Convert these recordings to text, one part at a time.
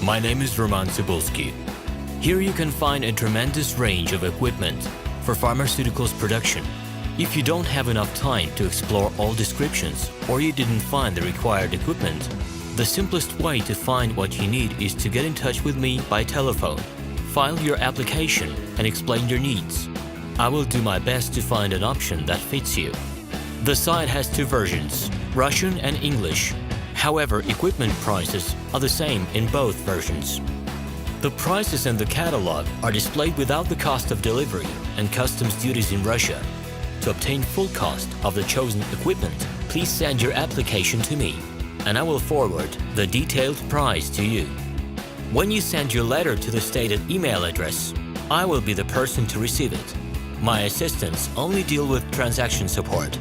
my name is Roman Cybulski. Here you can find a tremendous range of equipment for pharmaceuticals production. If you don't have enough time to explore all descriptions or you didn't find the required equipment, the simplest way to find what you need is to get in touch with me by telephone. File your application and explain your needs. I will do my best to find an option that fits you. The site has two versions, Russian and English. However, equipment prices are the same in both versions. The prices in the catalog are displayed without the cost of delivery and customs duties in Russia. To obtain full cost of the chosen equipment, please send your application to me, and I will forward the detailed price to you. When you send your letter to the stated email address, I will be the person to receive it. My assistants only deal with transaction support.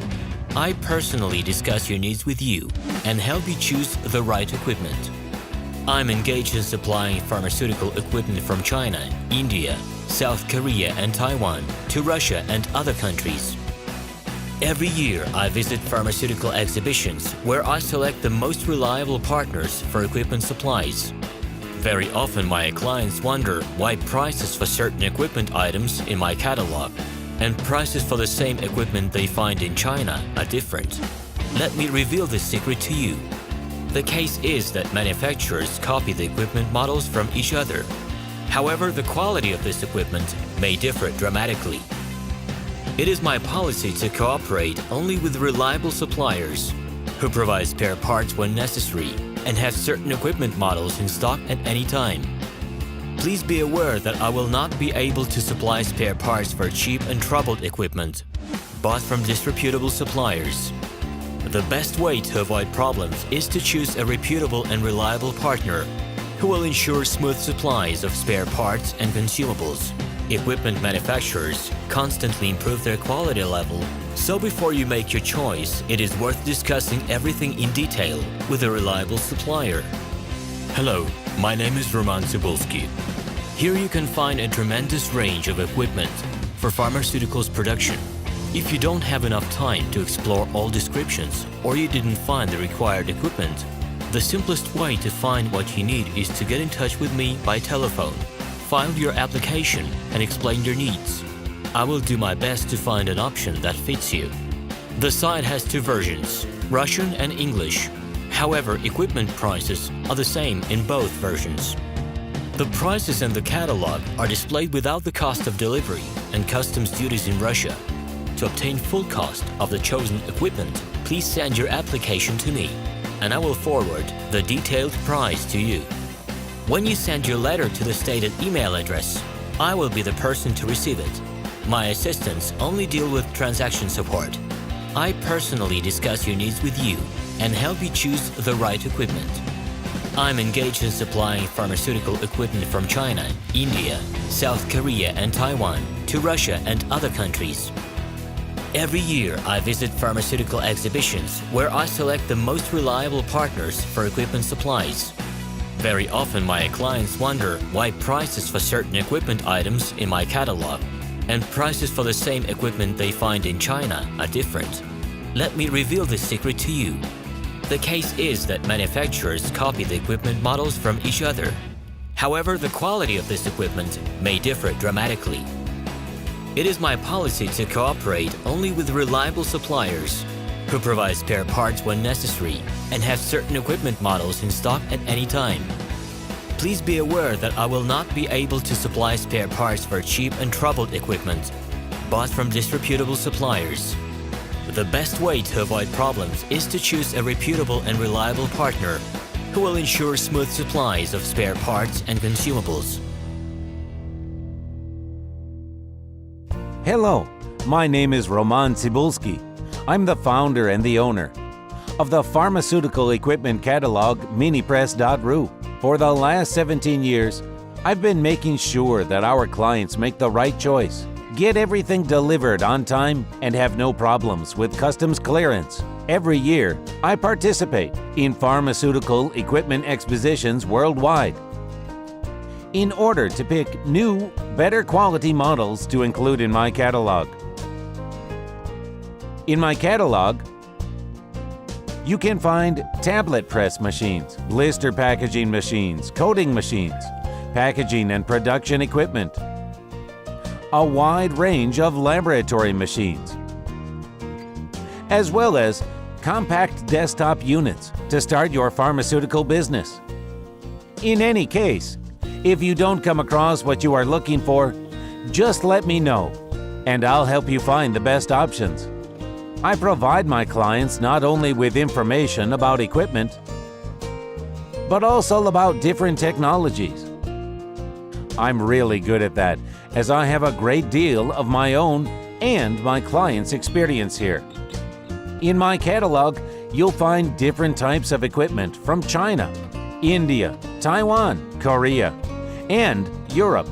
I personally discuss your needs with you and help you choose the right equipment. I'm engaged in supplying pharmaceutical equipment from China, India, South Korea and Taiwan to Russia and other countries. Every year, I visit pharmaceutical exhibitions where I select the most reliable partners for equipment supplies. Very often, my clients wonder why prices for certain equipment items in my catalog and prices for the same equipment they find in China are different. Let me reveal this secret to you. The case is that manufacturers copy the equipment models from each other. However, the quality of this equipment may differ dramatically. It is my policy to cooperate only with reliable suppliers who provide spare parts when necessary and have certain equipment models in stock at any time. Please be aware that I will not be able to supply spare parts for cheap and troubled equipment bought from disreputable suppliers. The best way to avoid problems is to choose a reputable and reliable partner who will ensure smooth supplies of spare parts and consumables. Equipment manufacturers constantly improve their quality level, so before you make your choice, it is worth discussing everything in detail with a reliable supplier. Hello, my name is Roman Cybulski. Here you can find a tremendous range of equipment for pharmaceuticals production. If you don't have enough time to explore all descriptions or you didn't find the required equipment, the simplest way to find what you need is to get in touch with me by telephone. File your application and explain your needs. I will do my best to find an option that fits you. The site has two versions, Russian and English. However, equipment prices are the same in both versions. The prices in the catalog are displayed without the cost of delivery and customs duties in Russia. To obtain full cost of the chosen equipment, please send your application to me, and I will forward the detailed price to you. When you send your letter to the stated email address, I will be the person to receive it. My assistants only deal with transaction support. I personally discuss your needs with you and help you choose the right equipment. I'm engaged in supplying pharmaceutical equipment from China, India, South Korea and Taiwan to Russia and other countries. Every year, I visit pharmaceutical exhibitions where I select the most reliable partners for equipment supplies. Very often, my clients wonder why prices for certain equipment items in my catalog and prices for the same equipment they find in China are different. Let me reveal this secret to you. The case is that manufacturers copy the equipment models from each other. However, the quality of this equipment may differ dramatically. It is my policy to cooperate only with reliable suppliers who provide spare parts when necessary and have certain equipment models in stock at any time. Please be aware that I will not be able to supply spare parts for cheap and troubled equipment bought from disreputable suppliers. The best way to avoid problems is to choose a reputable and reliable partner who will ensure smooth supplies of spare parts and consumables. Hello, my name is Roman Cybulski. I'm the founder and the owner of the pharmaceutical equipment catalog minipress.ru. For the last 17 years, I've been making sure that our clients make the right choice, get everything delivered on time, and have no problems with customs clearance. Every year, I participate in pharmaceutical equipment expositions worldwide in order to pick new, better quality models to include in my catalog. In my catalog, You can find tablet press machines, blister packaging machines, coating machines, packaging and production equipment, a wide range of laboratory machines, as well as compact desktop units to start your pharmaceutical business. In any case, if you don't come across what you are looking for, just let me know, and I'll help you find the best options. I provide my clients not only with information about equipment, but also about different technologies. I'm really good at that, as I have a great deal of my own and my clients' experience here. In my catalog, you'll find different types of equipment from China, India, Taiwan, Korea, and Europe.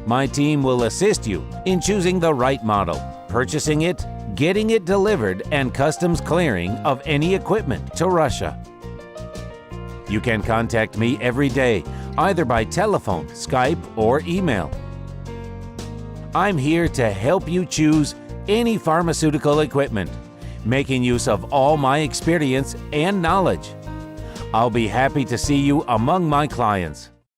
My team will assist you in choosing the right model, purchasing it, getting it delivered, and customs clearing of any equipment to Russia. You can contact me every day, either by telephone, Skype, or email. I'm here to help you choose any pharmaceutical equipment, making use of all my experience and knowledge. I'll be happy to see you among my clients.